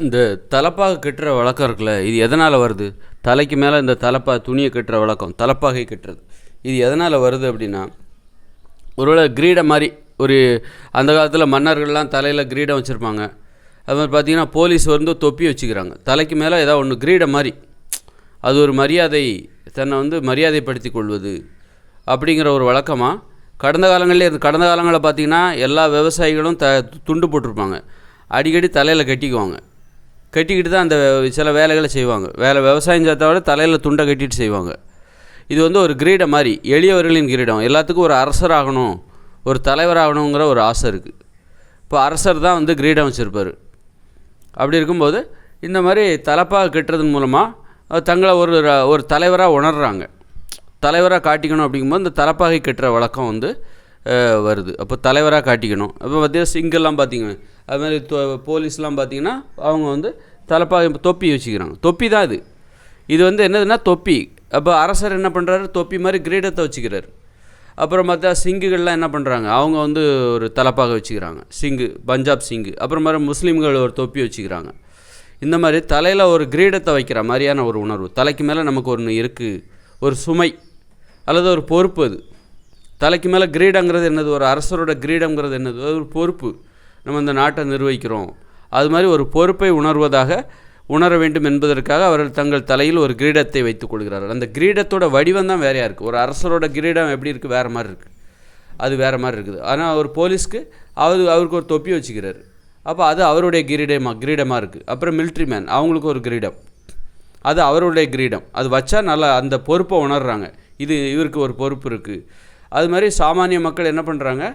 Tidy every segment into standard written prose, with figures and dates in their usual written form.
இந்த தலப்பாக கட்டுற வழக்கம் இருக்குல்ல, இது எதனால் வருது? தலைக்கு மேலே இந்த துணியை கட்டுற வழக்கம், தலப்பாகை கட்டுறது, இது எதனால் வருது அப்படின்னா, ஒருவேளை கிரீடம் மாதிரி ஒரு அந்த காலத்தில் மன்னர்கள்லாம் தலையில் கிரீடம் வச்சுருப்பாங்க. அது மாதிரி பார்த்திங்கன்னா போலீஸ் வந்து தொப்பி வச்சுக்கிறாங்க தலைக்கு மேலே, ஏதாவது ஒன்று கிரீடம் மாதிரி. அது ஒரு மரியாதை, தன்னை வந்து மரியாதைப்படுத்தி கொள்வது அப்படிங்கிற ஒரு வழக்கமாக கடந்த காலங்களில் பார்த்திங்கன்னா எல்லா விவசாயிகளும் துண்டு போட்டிருப்பாங்க. அடிக்கடி தலையில் கட்டிக்கிட்டு தான் அந்த சில வேலைகளை செய்வாங்க. விவசாயம் செய்யறத விட தலையில் துண்டை கட்டிட்டு செய்வாங்க. இது வந்து ஒரு கிரீடம் மாதிரி, எளியவர்களின் கிரீடம். எல்லாத்துக்கும் ஒரு அரசராகணும், ஒரு தலைவராகணுங்கிற ஒரு ஆசை இருக்குது. இப்போ அரசர் தான் வந்து கிரீடம் வச்சுருப்பார். அப்படி இருக்கும்போது இந்த மாதிரி தலப்பாக கட்டுறதன் மூலமாக தங்களை ஒரு தலைவராக உணர்கிறாங்க, தலைவராக காட்டிக்கணும். அப்படிங்கும்போது இந்த தலப்பாகை கட்டுற வழக்கம் வந்து வருது. அப்போ தலைவராக காட்டிக்கணும். அப்போ பார்த்தீங்கன்னா சிங்கெல்லாம் பார்த்திங்க, அது மாதிரி போலீஸ்லாம் பார்த்திங்கன்னா அவங்க வந்து தலப்பாகை தொப்பி வச்சுக்கிறாங்க. தொப்பி தான் இது வந்து என்னதுன்னா தொப்பி. அப்போ அரசர் என்ன பண்ணுறாரு, தொப்பி மாதிரி கிரீடத்தை வச்சுக்கிறாரு. அப்புறம் பார்த்தா சிங்குகள்லாம் என்ன பண்ணுறாங்க, அவங்க வந்து ஒரு தலப்பாக வச்சுக்கிறாங்க, பஞ்சாப் சிங்கு. அப்புறம் மாதிரி முஸ்லீம்கள் ஒரு தொப்பி வச்சுக்கிறாங்க. இந்த மாதிரி தலையில் ஒரு கிரீடத்தை வைக்கிற மாதிரியான ஒரு உணர்வு. தலைக்கு மேலே நமக்கு ஒன்று இருக்குது, ஒரு சுமை அல்லது ஒரு பொறுப்பு. அது தலைக்கு மேலே கிரீடங்கிறது என்னது, ஒரு அரசரோட கிரீடங்கிறது என்னது, ஒரு பொறுப்பு. நம்ம இந்த நாட்டை நிர்வகிக்கிறோம், அது மாதிரி ஒரு பொறுப்பை உணர வேண்டும் என்பதற்காக அவர்கள் தங்கள் தலையில் ஒரு கிரீடத்தை வைத்துக் கொள்கிறார்கள். அந்த கிரீடத்தோட வடிவம் தான் வேறையாக இருக்குது. ஒரு அரசரோட கிரீடம் எப்படி இருக்குது, வேறு மாதிரி இருக்குது, அது வேறு மாதிரி இருக்குது. ஆனால் ஒரு போலீஸ்க்கு அவருக்கு ஒரு தொப்பி வச்சுக்கிறாரு. அப்போ அது அவருடைய கிரீடமாக இருக்குது. அப்புறம் மிலிட்ரி மேன், அவங்களுக்கு ஒரு கிரீடம், அது அவருடைய கிரீடம். அது வச்சா நல்லா அந்த பொறுப்பை உணர்கிறாங்க, இவருக்கு ஒரு பொறுப்பு இருக்குது. அது மாதிரி சாமானிய மக்கள் என்ன பண்ணுறாங்க,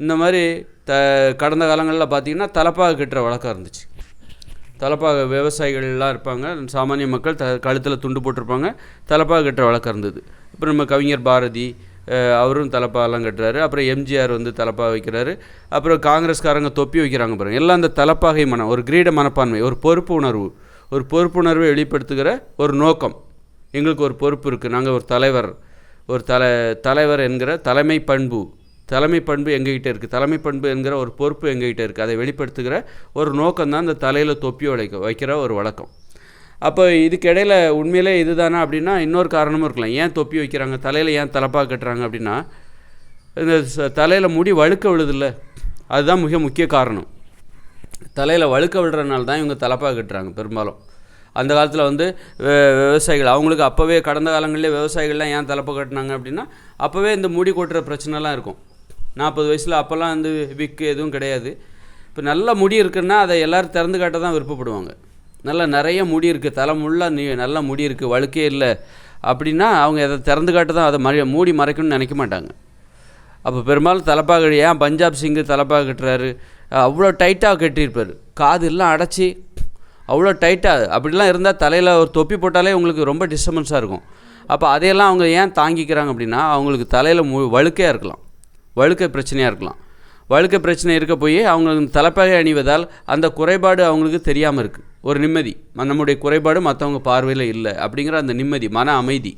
இந்த மாதிரி கடந்த காலங்களில் பார்த்திங்கன்னா தலப்பாக கட்டுற வழக்கம் இருந்துச்சு. தலப்பாக விவசாயிகள்லாம் இருப்பாங்க, சாமானிய மக்கள் கழுத்தில் துண்டு போட்டிருப்பாங்க, தலப்பாக கட்டுற வழக்கம் இருந்தது. அப்புறம் நம்ம கவிஞர் பாரதி அவரும் தலப்பாகலாம் கட்டுறாரு. அப்புறம் எம்ஜிஆர் வந்து தலப்பாக வைக்கிறாரு. அப்புறம் காங்கிரஸ்காரங்க தொப்பி வைக்கிறாங்க பாருங்கள். எல்லாம் அந்த தலப்பாகை ஒரு கிரீட மனப்பான்மை, ஒரு பொறுப்புணர்வை வெளிப்படுத்துகிற ஒரு நோக்கம். எங்களுக்கு ஒரு பொறுப்பு இருக்குது, நாங்கள் ஒரு தலைவர் என்கிற தலைமை பண்பு எங்ககிட்ட இருக்குது, தலைமை பண்பு என்கிற ஒரு பொறுப்பு எங்ககிட்ட இருக்குது. அதை வெளிப்படுத்துகிற ஒரு நோக்கம் தான் இந்த தலையில் தொப்பி வைக்கிற ஒரு வழக்கம். அப்போ இதுக்கு இடையில் உண்மையிலே இதுதானா அப்படின்னா இன்னொரு காரணமும் இருக்கலாம். ஏன் தொப்பி வைக்கிறாங்க, தலையில் ஏன் தலப்பாக கட்டுறாங்க அப்படின்னா, இந்த தலையில் முடி வழுக்க விழுதில்ல, அதுதான் மிக முக்கிய காரணம். தலையில் வழுக்க விழுறதுனால தான் இவங்க தலப்பாக கட்டுறாங்க பெரும்பாலும். அந்த காலத்தில் வந்து விவசாயிகள் அவங்களுக்கு அப்போவே கடந்த காலங்களிலே விவசாயிகள்லாம் ஏன் தலப்பாக கட்டினாங்க அப்படின்னா, அப்போவே இந்த முடி கொட்டுற பிரச்சனைலாம் இருக்கும். 40 வயசில் அப்போல்லாம் வந்து விக்கு எதுவும் கிடையாது. இப்போ நல்ல முடி இருக்குன்னா அதை எல்லோரும் திறந்து காட்ட தான் விருப்பப்படுவாங்க. நிறைய முடி இருக்குது, தலை முள்ளாக நல்ல முடி இருக்குது, வழுக்கே இல்லை அப்படின்னா அவங்க அதை திறந்து காட்ட தான், அதை மூடி மறைக்கணும்னு நினைக்க மாட்டாங்க. அப்போ பெரும்பாலும் தலப்பாக ஏன் பஞ்சாப் சிங்கு தலப்பாக கட்டுறாரு, அவ்வளோ டைட்டாக கட்டியிருப்பார், காது எல்லாம் அடைச்சி அவ்வளோ டைட்டாக. அப்படிலாம் இருந்தால் தலையில் ஒரு தொப்பி போட்டாலே உங்களுக்கு ரொம்ப டிஸ்டர்பன்ஸாக இருக்கும். அப்போ அதையெல்லாம் அவங்க ஏன் தாங்கிக்கிறாங்க அப்படின்னா, அவங்களுக்கு தலையில் வழுக்கையாக இருக்கலாம், வழுக்கை பிரச்சனையாக இருக்கலாம். வழுக்கை பிரச்சனை இருக்க போய் அவங்க தலப்பாகை அணிவதால் அந்த குறைபாடு அவங்களுக்கு தெரியாமல் இருக்குது. ஒரு நிம்மதி, நம்முடைய குறைபாடு மற்றவங்க பார்வையில் இல்லை அப்படிங்கிற அந்த நிம்மதி, மன அமைதி,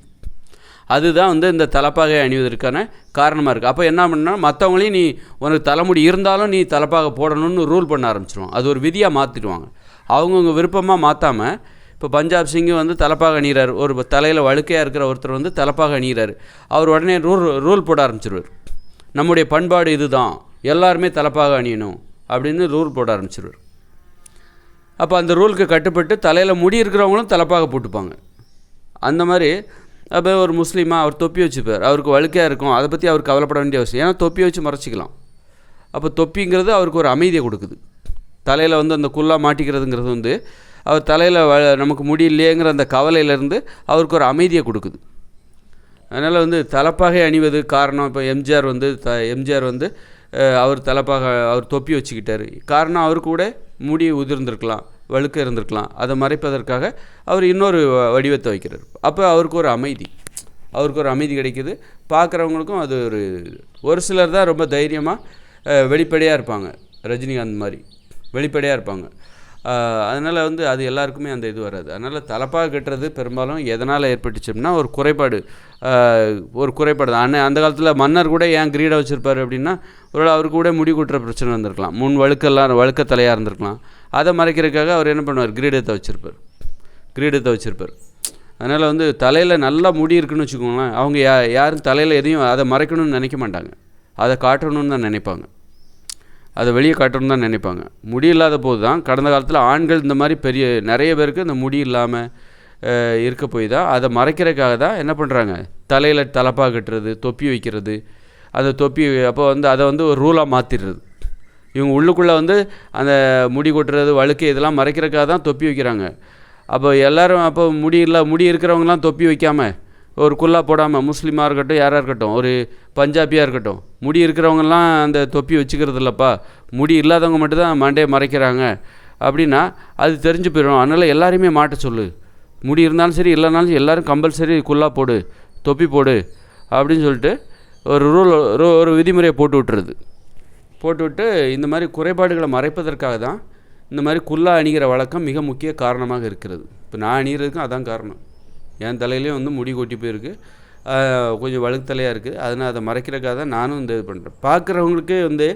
அதுதான் வந்து இந்த தலப்பாகை அணிவதற்கான காரணமாக இருக்குது. அப்போ என்ன பண்ணால் மற்றவங்களையும் உனக்கு தலைமுடி இருந்தாலும் நீ தலப்பாகை போடணும்னு ரூல் பண்ண ஆரம்பிச்சிடுவாங்க. அது ஒரு விதியாக மாற்றிடுவாங்க. அவங்கவுங்க விருப்பமாக மாற்றாமல். இப்போ பஞ்சாப் சிங்கு வந்து தலப்பாக அணிகிறார், ஒரு தலையில் வழுக்கையாக இருக்கிற ஒருத்தர் வந்து தலப்பாக அணிகிறார், அவர் உடனே ரூல் போட ஆரம்பிச்சிருவார். நம்முடைய பண்பாடு இதுதான், எல்லாருமே தலப்பாக அணியணும் அப்படின்னு ரூல் போட ஆரம்பிச்சிருவார். அப்போ அந்த ரூலுக்கு கட்டுப்பட்டு தலையில் முடி இருக்கிறவங்களும் தலப்பாக போட்டுப்பாங்க. அந்த மாதிரி அப்போ ஒரு முஸ்லீமாக அவர் தொப்பி வச்சுப்பார், அவருக்கு வழுக்கையாக இருக்கும், அதை பற்றி அவர் கவலைப்பட வேண்டிய அவசியம். ஏன்னா தொப்பி வச்சு மறைச்சிக்கலாம். அப்போ தொப்பிங்கிறது அவருக்கு ஒரு அமைதியை கொடுக்குது. தலையில் வந்து அந்த குல்லா மாட்டிக்கிறதுங்கிறது வந்து அவர் தலையில் நமக்கு முடியலையேங்கிற அந்த கவலையிலேருந்து அவருக்கு ஒரு அமைதியை கொடுக்குது. அதனால் வந்து தலப்பாகை அணிவது காரணம். இப்போ எம்ஜிஆர் வந்து அவர் தொப்பி வச்சுக்கிட்டார். காரணம் அவருக்கு கூட முடி உதிர்ந்திருக்கலாம், வழுக்க இருந்திருக்கலாம், அதை மறைப்பதற்காக அவர் இன்னொரு வடிவத்தை வைக்கிறார். அப்போ அவருக்கு ஒரு அமைதி கிடைக்கிது. பார்க்குறவங்களுக்கும் அது ஒரு சிலர் தான் ரொம்ப தைரியமாக வெளிப்படையாக இருப்பாங்க. ரஜினிகாந்த் மாதிரி வெளிப்படையாக இருப்பாங்க. அதனால் வந்து அது எல்லாருக்குமே அந்த இது வராது. அதனால் தலப்பாக கட்டுறது பெரும்பாலும் எதனால் ஏற்பட்டுச்சுன்னா ஒரு குறைபாடு தான். அந்த காலத்தில் மன்னர் கூட ஏன் கிரீடம் வச்சுருப்பார் அப்படின்னா, ஒரு அவருக்கு கூட முடி கொட்டுற பிரச்சனை இருந்திருக்கலாம், வழுக்க தலையாக இருந்திருக்கலாம். அதை மறைக்கிறதுக்காக அவர் என்ன பண்ணுவார், கிரீடத்தை வச்சுருப்பார். அதனால் வந்து தலையில் நல்லா முடி இருக்குன்னு வச்சுக்கோங்களேன், அவங்க யாரும் தலையில் எதையும் அதை மறைக்கணும்னு நினைக்க மாட்டாங்க, அதை காட்டணும்னு தான் நினைப்பாங்க, அதை வெளியே காட்டணும்னு தான் நினைப்பாங்க. முடி இல்லாத போது தான் கடந்த காலத்தில் ஆண்கள் இந்த மாதிரி நிறைய பேருக்கு இந்த முடி இல்லாமல் இருக்க போய் தான் அதை மறைக்கிறதுக்காக தான் என்ன பண்ணுறாங்க, தலையில் தலப்பாக கட்டுறது, தொப்பி வைக்கிறது. அந்த தொப்பி அப்போ வந்து அதை வந்து ஒரு ரூலாக மாற்றிடுறது. இவங்க உள்ளுக்குள்ளே வந்து அந்த முடி கொட்டுறது, வழுக்கு இதெல்லாம் மறைக்கிறதுக்காக தான் தொப்பி வைக்கிறாங்க. அப்போ எல்லோரும் அப்போ முடி இருக்கிறவங்களாம் தொப்பி வைக்காமல், ஒரு குல்லா போடாமல், முஸ்லீமாக இருக்கட்டும், யாராக இருக்கட்டும், ஒரு பஞ்சாபியாக இருக்கட்டும், முடி இருக்கிறவங்கலாம் அந்த தொப்பி வச்சுக்கிறது இல்லைப்பா, முடி இல்லாதவங்க மட்டும்தான் மண்டையை மறைக்கிறாங்க அப்படின்னா அது தெரிஞ்சு போயிடும். அதனால் எல்லாரையுமே மாட்ட சொல்லு, முடி இருந்தாலும் சரி இல்லைனாலும் எல்லோரும் கம்பல்சரி குல்லா போடு, தொப்பி போடு அப்படின்னு சொல்லிட்டு ஒரு விதிமுறையை போட்டுவிட்டு இந்த மாதிரி குறைபாடுகளை மறைப்பதற்காக தான் இந்த மாதிரி குல்லா அணிகிற வழக்கம் மிக முக்கிய காரணமாக இருக்கிறது. இப்போ நான் அணிகிறதுக்கும் அதான் காரணம். என் தலையிலையும் வந்து முடி கொட்டி போயிருக்கு, கொஞ்சம் வழுக்கு தலையாக இருக்குது. அதனால் அதை மறைக்கிறதுக்காக தான் நானும் இது பண்ணுறேன். பார்க்குறவங்களுக்கு வந்து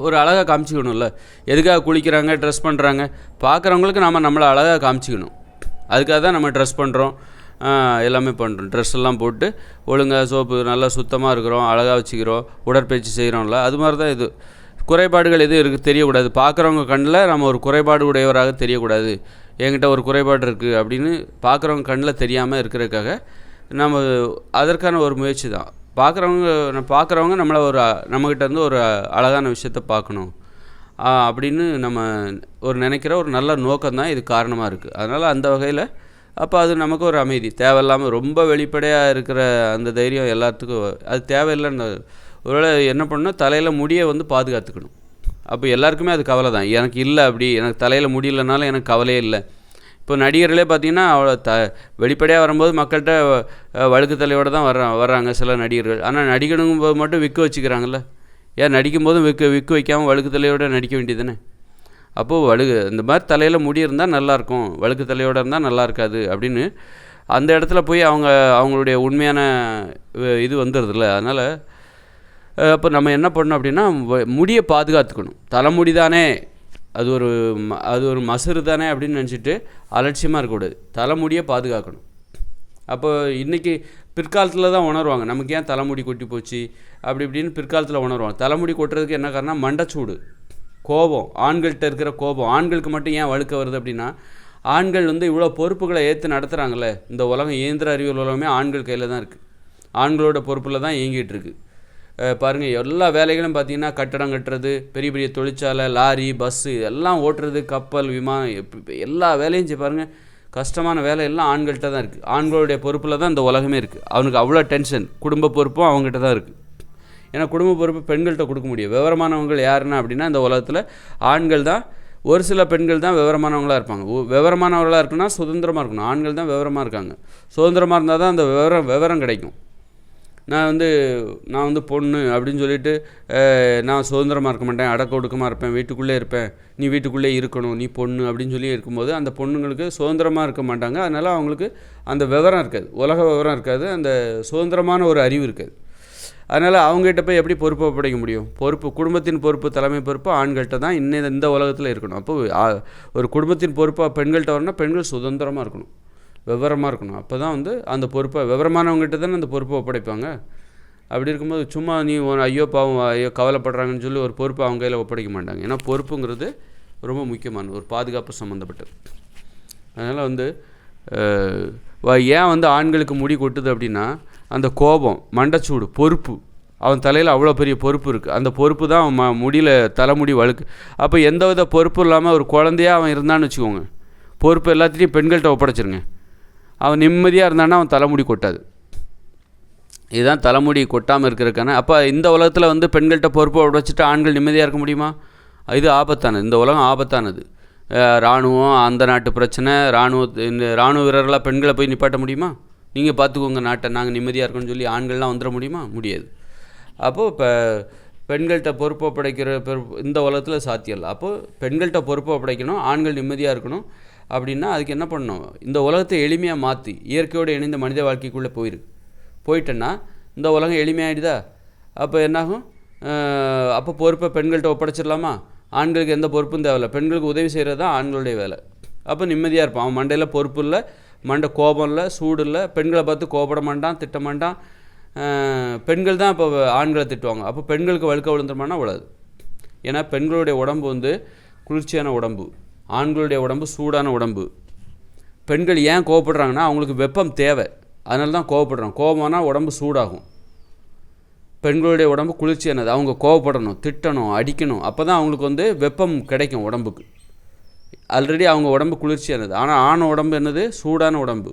ஒரு அழகாக காமிச்சிக்கணும்ல, எதுக்காக குளிக்கிறாங்க, ட்ரெஸ் பண்ணுறாங்க, பார்க்குறவங்களுக்கு நம்மளை அழகாக காமிச்சிக்கணும். அதுக்காக தான் நம்ம ட்ரெஸ் பண்ணுறோம், எல்லாமே பண்ணுறோம். ட்ரெஸ் எல்லாம் போட்டு ஒழுங்காக சோப்பு நல்லா சுத்தமாக இருக்கிறோம், அழகாக வச்சுக்கிறோம், உடற்பயிற்சி செய்கிறோம்ல, அது மாதிரி தான் இது. குறைபாடுகள் எதுவும் தெரியக்கூடாது. பார்க்குறவங்க கண்ணில் நம்ம ஒரு குறைபாடு உடையவராக தெரியக்கூடாது, என்கிட்ட ஒரு குறைபாடு இருக்குது அப்படின்னு பார்க்குறவங்க கண்ணில் தெரியாமல் இருக்கிறதுக்காக நம்ம அதற்கான ஒரு முயற்சி தான். பார்க்குறவங்க நம்மக்கிட்ட இருந்து ஒரு அழகான விஷயத்தை பார்க்கணும் அப்படின்னு நம்ம நினைக்கிற ஒரு நல்ல நோக்கம்தான் இது காரணமாக இருக்குது. அதனால் அந்த வகையில் அப்போ அது நமக்கு ஒரு அமைதி. தேவையில்லாமல் ரொம்ப வெளிப்படையாக இருக்கிற அந்த தைரியம் எல்லாத்துக்கும் அது தேவையில்லைன்னு. ஒருவேளை என்ன பண்ணணும், தலையில் முடியை வந்து பாதுகாத்துக்கணும். அப்போ எல்லாருக்குமே அது கவலை தான். எனக்கு இல்லை, அப்படி எனக்கு தலையில் முடியலனாலும் எனக்கு கவலையே இல்லை. இப்போ நடிகர்களே பார்த்திங்கன்னா அவ்வளோ வெளிப்படையாக வரும்போது மக்கள்கிட்ட வழுக்கு தலையோடு தான் வர்றாங்க சில நடிகர்கள். ஆனால் நடிக்கணும் போது மட்டும் விக்கு வச்சுக்கிறாங்கல்ல, ஏன் நடிக்கும்போதும் விக்கு வைக்காமல் வழுக்கு தலையோடு நடிக்க வேண்டியதுதானே. அப்போது இந்த மாதிரி தலையில் முடி இருந்தால் நல்லாயிருக்கும், வழுக்கு தலையோடு இருந்தால் நல்லா இருக்காது அப்படின்னு அந்த இடத்துல போய் அவங்களுடைய உண்மையான இது வந்துடுதுல்ல. அதனால் அப்போ நம்ம என்ன பண்ணணும் அப்படின்னா, முடியை பாதுகாத்துக்கணும். தலைமுடி தானே, அது ஒரு மசுறு தானே அப்படின்னு நினச்சிட்டு அலட்சியமாக இருக்கக்கூடாது. தலைமுடியை பாதுகாக்கணும். அப்போ இன்றைக்கி பிற்காலத்தில் தான் உணர்வாங்க, நமக்கு ஏன் தலைமுடி கொட்டி போச்சு அப்படி இப்படின்னு பிற்காலத்தில் உணர்வாங்க. தலைமுடி கொட்டுறதுக்கு என்ன காரணம், மண்டைச்சூடு, கோபம், ஆண்கள்கிட்ட இருக்கிற கோபம். ஆண்களுக்கு மட்டும் ஏன் வழுக்க வருது அப்படின்னா, ஆண்கள் வந்து இவ்வளோ பொறுப்புகளை ஏற்று நடத்துகிறாங்களே, இந்த உலகம் இயந்திர அறிவியல் உலகமே ஆண்கள் கையில் தான் இருக்குது, ஆண்களோட பொறுப்பில் தான் இயங்கிட்டு இருக்குது. பாருங்கள், எல்லா வேலைகளும் பார்த்திங்கன்னா கட்டடம் கட்டுறது, பெரிய பெரிய தொழிற்சாலை, லாரி, பஸ்ஸு எல்லாம் ஓட்டுறது, கப்பல், விமானம், எல்லா வேலையும் பாருங்கள், கஷ்டமான வேலை எல்லாம் ஆண்கள்கிட்ட தான் இருக்குது. ஆண்களுடைய பொறுப்பில் தான் இந்த உலகமே இருக்குது. அவனுக்கு அவ்வளோ டென்ஷன், குடும்ப பொறுப்பும் அவங்ககிட்ட தான் இருக்குது. ஏன்னா குடும்ப பொறுப்பு பெண்கள்கிட்ட கொடுக்க முடியும். விவரமானவங்கள் யாருன்னா அப்படின்னா இந்த உலகத்தில் ஆண்கள் தான். ஒரு சில பெண்கள் தான் விவரமானவங்களாக இருப்பாங்க. விவரமானவர்களாக இருக்குன்னா சுதந்திரமாக இருக்கணும். ஆண்கள் தான் விவரமாக இருக்காங்க. சுதந்திரமாக இருந்தால் தான் அந்த விவரம் கிடைக்கும். நான் வந்து பொண்ணு அப்படின்னு சொல்லிட்டு நான் சுதந்திரமாக இருக்க மாட்டேன், அடக்க ஒடுக்கமாக இருப்பேன், வீட்டுக்குள்ளே இருப்பேன், நீ வீட்டுக்குள்ளே இருக்கணும், நீ பொண்ணு அப்படின்னு சொல்லி இருக்கும்போது அந்த பொண்ணுங்களுக்கு சுதந்திரமாக இருக்க மாட்டாங்க. அதனால் அவங்களுக்கு அந்த விவரம் இருக்காது, உலக விவரம் இருக்காது, அந்த சுதந்திரமான ஒரு அறிவு இருக்காது. அதனால் அவங்ககிட்ட போய் எப்படி பொறுப்பை ஒப்படைக்க முடியும்? குடும்பத்தின் பொறுப்பு, தலைமை பொறுப்பு ஆண்கள்கிட்ட தான் இந்த உலகத்தில் இருக்கணும். அப்போது ஒரு குடும்பத்தின் பொறுப்பாக பெண்கள்கிட்ட வரணும்னா பெண்கள் சுதந்திரமாக இருக்கணும், விவரமாக இருக்கணும். அப்போ தான் வந்து அந்த பொறுப்பை விவரமானவங்ககிட்ட தானே அந்த பொறுப்பை ஒப்படைப்பாங்க. அப்படி இருக்கும்போது சும்மா நீ ஐயோ பாவம், ஐயோ கவலைப்படுறாங்கன்னு சொல்லி ஒரு பொறுப்பை அவங்க கையில் ஒப்படைக்க மாட்டாங்க. ஏன்னா பொறுப்புங்கிறது ரொம்ப முக்கியமான ஒரு பாதுகாப்பு சம்மந்தப்பட்டது. அதனால் வந்து ஏன் வந்து ஆண்களுக்கு முடி கொட்டுது அப்படின்னா, அந்த கோபம், மண்டைச்சூடு, பொறுப்பு, அவன் தலையில் அவ்வளோ பெரிய பொறுப்பு இருக்குது. அந்த பொறுப்பு தான் அவன் முடியல, தலைமுடி வழுக்கு. அப்போ எந்த வித பொறுப்பும் இல்லாமல் ஒரு குழந்தையாக அவன் இருந்தான்னு வச்சுக்கோங்க, பொறுப்பு எல்லாத்தையும் பெண்கள்கிட்ட ஒப்படைச்சிருங்க, அவன் நிம்மதியாக இருந்தான்னா அவன் தலைமுடி கொட்டாது. இதுதான் தலைமுடி கொட்டாமல் இருக்கிறதுக்கான. அப்போ இந்த உலகத்தில் வந்து பெண்கள்கிட்ட பொறுப்பை உடைச்சிட்டு ஆண்கள் நிம்மதியாக இருக்க முடியுமா? இது ஆபத்தானது. இந்த உலகம் ஆபத்தானது. இராணுவம், அந்த நாட்டு பிரச்சனை, இராணுவ வீரர்களாக பெண்களை போய் நிப்பாட்ட முடியுமா? நீங்கள் பார்த்துக்கோங்க நாட்டை, நாங்கள் நிம்மதியாக இருக்கோன்னு சொல்லி ஆண்கள்லாம் வந்துட முடியுமா? முடியாது. அப்போது இப்போ பெண்கள்கிட்ட பொறுப்பு ஒப்படைக்கிற இந்த உலகத்தில் சாத்தியம் இல்லை. அப்போது பெண்கள்கிட்ட பொறுப்பு ஒப்படைக்கணும், ஆண்கள் நிம்மதியாக இருக்கணும் அப்படின்னா அதுக்கு என்ன பண்ணணும்? இந்த உலகத்தை எளிமையாக மாற்றி இயற்கையோடு இணைந்த மனித வாழ்க்கைக்குள்ளே போயிட்டேன்னா இந்த உலகம் எளிமையாகிடுதா? அப்போ என்னாகும்? அப்போ பொறுப்பை பெண்கள்கிட்ட ஒப்படைச்சிடலாமா? ஆண்களுக்கு எந்த பொறுப்பும் தேவையில்லை, பெண்களுக்கு உதவி செய்கிறது தான் ஆண்களுடைய வேலை. அப்போ நிம்மதியாக இருப்பான். அவன் மண்டையில் பொறுப்பு இல்லை, மண்டை கோபம் இல்லை, சூடு இல்லை, பெண்களை பார்த்து கோபப்பட மாட்டான், திட்ட மாட்டான். பெண்கள் தான் இப்போ ஆண்களை திட்டுவாங்க. அப்போ பெண்களுக்கு வழுக்க விழுந்துருமானா விழாது. ஏன்னா பெண்களுடைய உடம்பு வந்து குளிர்ச்சியான உடம்பு, ஆண்களுடைய உடம்பு சூடான உடம்பு. பெண்கள் ஏன் கோவப்படுறாங்கன்னா அவங்களுக்கு வெப்பம் தேவை, அதனால தான் கோவப்படுறாங்க. கோபம்னா உடம்பு சூடாகும். பெண்களுடைய உடம்பு குளிர்ச்சியானது, அவங்க கோவப்படணும், திட்டணும், அடிக்கணும், அப்போ தான் அவங்களுக்கு வந்து வெப்பம் கிடைக்கும் உடம்புக்கு. ஆல்ரெடி அவங்க உடம்பு குளிர்ச்சியானது. ஆனால் ஆண் உடம்பு என்னது? சூடான உடம்பு.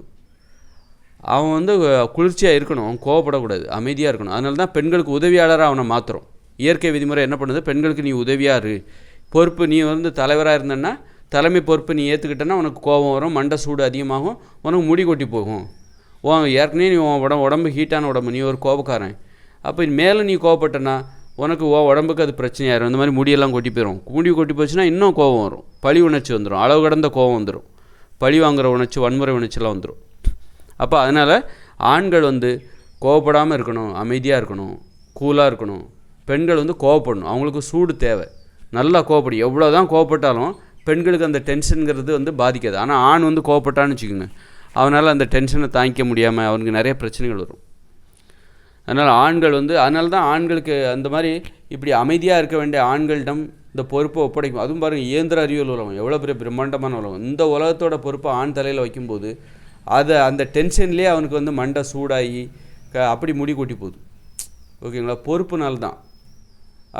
அவன் வந்து குளிர்ச்சியாக இருக்கணும், அவன் கோவப்படக்கூடாது, அமைதியாக இருக்கணும். அதனால தான் பெண்களுக்கு உதவியாளராக அவனை மாற்றுறோம். இயற்கை விதிமுறை என்ன பண்ணுது? பெண்களுக்கு நீ உதவியாக இரு, பொறுப்பு நீ வந்து தலைவராக இருந்தேன்னா, தலைமை பொறுப்பு நீ ஏற்றுக்கிட்டேன்னா உனக்கு கோபம் வரும், மண்டை சூடு அதிகமாகும், உனக்கு முடி கொட்டி போகும். ஏற்கனவே நீ உடம்பு ஹீட்டான உடம்பு, நீ ஒரு கோபக்காரன். அப்போ மேலே நீ கோவப்பட்டனா உனக்கு உடம்புக்கு அது பிரச்சனையாயிரும். இந்த மாதிரி முடியெல்லாம் கொட்டி போயிடும். முடி கொட்டி போச்சுன்னா இன்னும் கோபம் வரும், பழி உணர்ச்சி வந்துடும், அளவு கடந்த கோபம் வந்துடும், பழி வாங்குகிற உணர்ச்சி, வன்முறை உணர்ச்சிலாம் வந்துடும். அப்போ அதனால் ஆண்கள் வந்து கோவப்படாமல் இருக்கணும், அமைதியாக இருக்கணும், கூலாக இருக்கணும். பெண்கள் வந்து கோவப்படணும், அவங்களுக்கு சூடு தேவை, நல்லா கோவப்படும். எவ்வளோ தான் கோவப்பட்டாலும் பெண்களுக்கு அந்த டென்ஷனுங்கிறது வந்து பாதிக்காது. ஆனால் ஆண் வந்து கோவப்பட்டான்னு வச்சுக்கோங்க, அவனால் அந்த டென்ஷனை தாங்கிக்க முடியாமல் அவனுக்கு நிறைய பிரச்சனைகள் வரும். அதனால் ஆண்கள் வந்து அதனால தான் ஆண்களுக்கு அந்த மாதிரி இப்படி அமைதியாக இருக்க வேண்டிய ஆண்களிடம் இந்த பொறுப்பை ஒப்படைக்கும். அதுவும் பாருங்கள், இயந்திர அறிவியல் உலகம் எவ்வளோ பெரிய பிரம்மாண்டமான உலகம். இந்த உலகத்தோட பொறுப்பை ஆண் தலையில் வைக்கும்போது அந்த டென்ஷன்லேயே அவனுக்கு வந்து மண்டை சூடாகி அப்படி முடி கொட்டி போகுது. ஓகேங்களா? பொறுப்புனால தான்.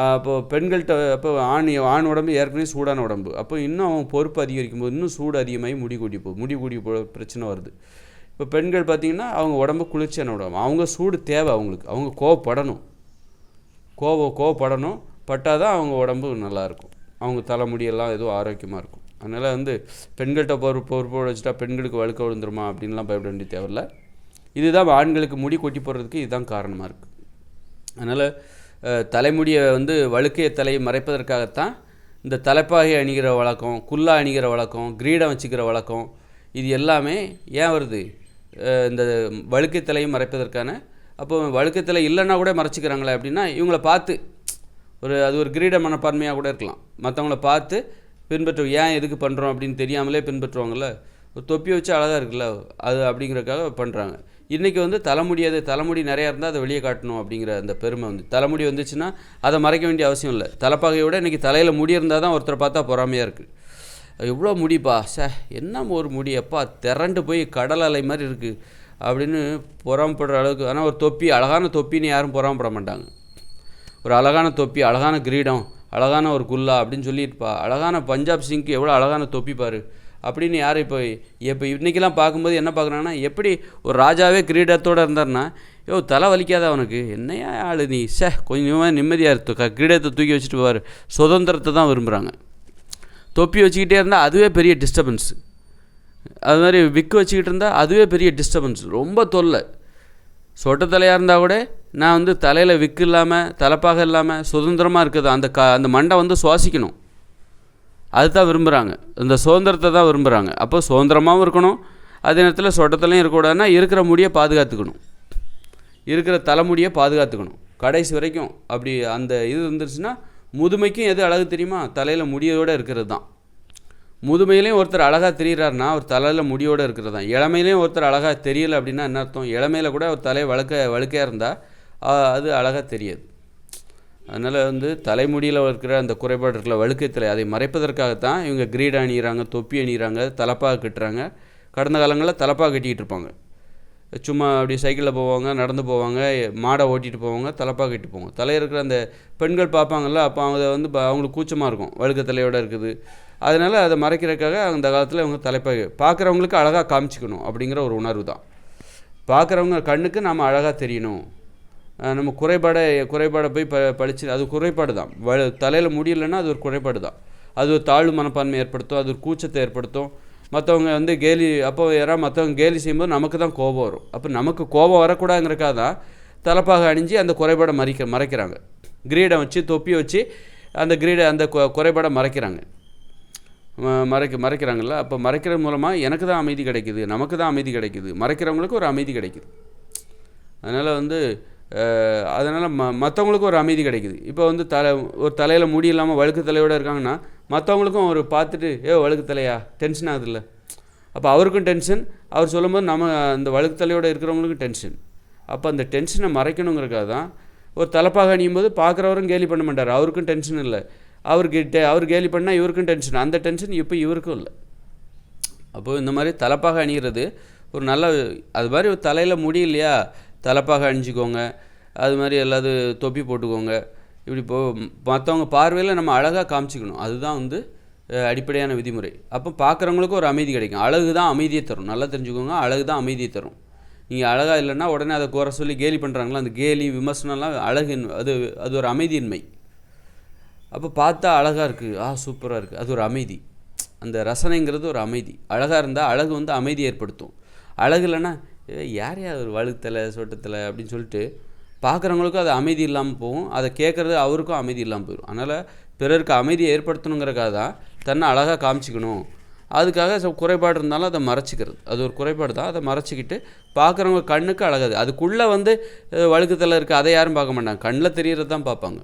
அப்போது பெண்கள்கிட்ட அப்போ ஆண் உடம்பு ஏற்கனவே சூடான உடம்பு, அப்போ இன்னும் அவன் பொறுப்பு அதிகரிக்கும் போது இன்னும் சூடு அதிகமாகி முடி கொட்டி போகுது, முடி கொட்டி பிரச்சனை வருது. இப்போ பெண்கள் பார்த்திங்கன்னா அவங்க உடம்பு குளிர்ச்சியான உடம்பு, அவங்க சூடு தேவை, அவங்க கோவப்படணும், கோவப்படணும், பட்டால் தான் அவங்க உடம்பு நல்லாயிருக்கும், அவங்க தலைமுடியெல்லாம் எதுவும் ஆரோக்கியமாக இருக்கும். அதனால் வந்து பெண்கள்கிட்ட பொறுப்போடு வச்சுட்டா பெண்களுக்கு வழுக்க விழுந்துருமா அப்படின்லாம் பயப்பட வேண்டிய தேவையில்லை. இதுதான் ஆண்களுக்கு முடி கொட்டி போடுறதுக்கு இதுதான் காரணமாக இருக்குது. அதனால் தலைமுடியை வந்து வழுக்கைய தலையை மறைப்பதற்காகத்தான் இந்த தலைப்பாகை அணிகிற வழக்கம், குல்லா அணிகிற வழக்கம், கிரீடம் வச்சுக்கிற வழக்கம், இது எல்லாமே ஏன் வருது? இந்த வழுக்கை தலையை மறைப்பதற்கான. அப்போ வழுக்கை தலை இல்லைன்னா கூட மறைச்சிக்கிறாங்களே அப்படின்னா இவங்கள பார்த்து அது ஒரு கிரீட மனப்பான்மையாக கூட இருக்கலாம். மற்றவங்கள பார்த்து ஏன் எதுக்கு பண்ணுறோம் அப்படின்னு தெரியாமலே பின்பற்றுவாங்கள்ல. ஒரு தொப்பியை வச்சு அழகாக இருக்குல்ல, அது அப்படிங்கிறதுக்காக பண்ணுறாங்க. இன்றைக்கி வந்து தலைமுடி நிறையா இருந்தால் அதை வெளியே காட்டணும் அப்படிங்கிற அந்த பெருமை வந்து, தலைமுடி வந்துச்சுன்னா அதை மறைக்க வேண்டிய அவசியம் இல்லை. தலைப்பாகையோட இன்றைக்கி தலையில் முடி இருந்தால் தான் ஒருத்தரை பார்த்தா பொறாமையாக இருக்குது. எவ்வளோ முடிப்பா, என்ன ஒரு முடி, எப்பா திரண்டு போய் கடல் அலை மாதிரி இருக்குது அப்படின்னு பொறாமப்படுற அளவுக்கு. ஆனால் ஒரு தொப்பி, அழகான தொப்பின்னு யாரும் பொறாமப்பட மாட்டாங்க. ஒரு அழகான தொப்பி, அழகான கிரீடம், அழகான ஒரு குல்லா அப்படின்னு சொல்லியிருப்பா. அழகான பஞ்சாப் சிங்க்கு எவ்வளோ அழகான தொப்பி பாரு அப்படின்னு யார் இப்போ இன்றைக்கெல்லாம் பார்க்கும்போது என்ன பார்க்குறாங்கன்னா, எப்படி ஒரு ராஜாவே கிரீடத்தோடு இருந்தார்னா, தலை வலிக்காத அவனுக்கு, என்னையா ஆள் நீ, கொஞ்சமாக நிம்மதியாக இருக்கு, கிரீடத்தை தூக்கி வச்சுட்டு போவார். சுதந்திரத்தை தான் விரும்புகிறாங்க. தொப்பி வச்சுக்கிட்டே இருந்தால் அதுவே பெரிய டிஸ்டர்பன்ஸ். அது மாதிரி விக்கு வச்சுக்கிட்டு இருந்தால் அதுவே பெரிய டிஸ்டர்பன்ஸ், ரொம்ப தொல்லை. சொட்ட தலையாக இருந்தால் கூட நான் வந்து தலையில் விக்கு இல்லாமல், தலைப்பாக இல்லாமல் சுதந்திரமாக இருக்குது, அந்த மண்டை வந்து சுவாசிக்கணும், அதுதான் விரும்புகிறாங்க. இந்த சுதந்திரத்தை தான் விரும்புகிறாங்க. அப்போ சுதந்திரமாகவும் இருக்கணும், அதே நேரத்தில் சொட்டத்தலையும் இருக்கக்கூடாதுன்னா இருக்கிற முடியை பாதுகாத்துக்கணும், இருக்கிற தலைமுடியை பாதுகாத்துக்கணும் கடைசி வரைக்கும். அப்படி அந்த இது இருந்துருச்சுன்னா முதுமைக்கும் எது அழகு தெரியுமா? தலையில் முடியோடு இருக்கிறது தான். முதுமையிலையும் ஒருத்தர் அழகாக தெரிகிறாருன்னா அவர் தலையில் முடியோடு இருக்கிறது தான். இளமையிலையும் ஒருத்தர் அழகாக தெரியலை அப்படின்னா என்ன அர்த்தம்? இளமையில் கூட ஒரு தலையை வழுக்கையாக இருந்தால் அது அழகாக தெரியாது. அதனால் வந்து தலைமுடியில் இருக்கிற அந்த குறைபாடு இருக்கல, வழுக்கை தலை, அதை மறைப்பதற்காகத்தான் இவங்க கிரீடம் அணிகிறாங்க, தொப்பி அணிகிறாங்க, தலைப்பாக கட்டுறாங்க. கடந்த காலங்களில் தலைப்பாக கட்டிக்கிட்டு இருப்பாங்க, சும்மா அப்படி சைக்கிளில் போவாங்க, நடந்து போவாங்க, மாடை ஓட்டிகிட்டு போவாங்க, தலைப்பாக கட்டி போவாங்க. தலையில் இருக்கிற அந்த பெண்கள் பார்ப்பாங்கள்ல, அப்போ அவங்க வந்து அவங்களுக்கு கூச்சமாக இருக்கும், வழுக்க தலையோடு இருக்குது. அதனால் அதை மறைக்கிறதுக்காக அந்த காலத்தில் இவங்க தலைப்பாக பார்க்குறவங்களுக்கு அழகாக காமிச்சிக்கணும் அப்படிங்கிற ஒரு உணர்வு தான். பார்க்குறவங்க கண்ணுக்கு நாம் அழகாக தெரியணும், நம்ம குறைபாடை போய் பழிச்சு, அது குறைபாடு தான். தலையில் முடியலைன்னா அது ஒரு குறைபாடு தான். அது ஒரு தாழ்வு மனப்பான்மை ஏற்படுத்தும், அது ஒரு கூச்சத்தை ஏற்படுத்தும். மற்றவங்க வந்து மற்றவங்க கேலி செய்யும்போது நமக்கு தான் கோபம் வரும். அப்போ நமக்கு கோபம் வரக்கூடாதுங்கிறக்காக தான் தலைப்பாக அணிஞ்சு அந்த குறைபாடை மறைக்கிறாங்க. கிரீடம் வச்சு தொப்பியை வச்சு அந்த அந்த குறைபாடை மறைக்கிறாங்க. மறைக்கிறாங்கல்ல. அப்போ மறைக்கிறது மூலமாக எனக்கு தான் அமைதி கிடைக்குது, நமக்கு தான் அமைதி கிடைக்குது, மறைக்கிறவங்களுக்கு ஒரு அமைதி கிடைக்குது. அதனால் அதனால் மற்றவங்களுக்கும் ஒரு அமைதி கிடைக்குது. இப்போ ஒரு தலையில் முடி இல்லாமல் வழுக்கு தலையோடு இருக்காங்கன்னா மற்றவங்களுக்கும் ஒரு பார்த்துட்டு வழுக்கு தலையா டென்ஷன் ஆகுதுல்ல. அப்போ அவருக்கும் டென்ஷன், அவர் சொல்லும்போது அந்த வழுக்கு தலையோடு இருக்கிறவங்களுக்கும் டென்ஷன். அப்போ அந்த டென்ஷனை மறைக்கணுங்கிறக்காக தான் ஒரு தலைப்பாக அணியும் போது பார்க்குறவரும் கேலி பண்ண மாட்டார், அவருக்கும் டென்ஷன் இல்லை. அவர் கேலி பண்ணால் இவருக்கும் டென்ஷன், அந்த டென்ஷன் இப்போ இவருக்கும் இல்லை. அப்போது இந்த மாதிரி தலைப்பாக அணிகிறது ஒரு நல்ல, அது மாதிரி ஒரு தலையில் முடி இல்லையா, தலைப்பாக அணிஞ்சிக்கோங்க. அது மாதிரி எல்லாது தொப்பி போட்டுக்கோங்க. இப்படி மற்றவங்க பார்வையில் நம்ம அழகாக காமிச்சிக்கணும். அதுதான் அடிப்படையான விதிமுறை. அப்போ பார்க்குறவங்களுக்கும் ஒரு அமைதி கிடைக்கும். அழகு தான் அமைதியை தரும், நல்லா தெரிஞ்சுக்கோங்க. அழகு தான் அமைதியை தரும். நீங்கள் அழகாக இல்லைன்னா உடனே அதை குறை சொல்லி கேலி பண்ணுறாங்களா, அந்த கேலி விமர்சனம்லாம் அது ஒரு அமைதியின்மை. அப்போ பார்த்தா அழகாக இருக்குது, சூப்பராக இருக்குது, அது ஒரு அமைதி. அந்த ரசனைங்கிறது ஒரு அமைதி. அழகாக இருந்தால் அழகு அமைதியை ஏற்படுத்தும். அழகு இல்லைன்னா யார் ஒரு வழுத்தலை சொட்டத்தில் அப்படின்னு சொல்லிட்டு பார்க்குறவங்களுக்கும் அது அமைதி இல்லாமல் போகும், அதை கேட்குறது அவருக்கும் அமைதி இல்லாமல் போயிடும். அதனால் பிறருக்கு அமைதியை ஏற்படுத்தணுங்கிறக்காக தான் தன்னை அழகாக காமிச்சிக்கணும். அதுக்காக குறைபாடு இருந்தாலும் அதை மறைச்சிக்கிறது, அது ஒரு குறைபாடு தான். அதை மறைச்சிக்கிட்டு பார்க்குறவங்க கண்ணுக்கு அழகாது. அதுக்குள்ளே வழுக்குத்தலை இருக்குது, அதை யாரும் பார்க்க மாட்டாங்க, கண்ணில் தெரியறது தான் பார்ப்பாங்க.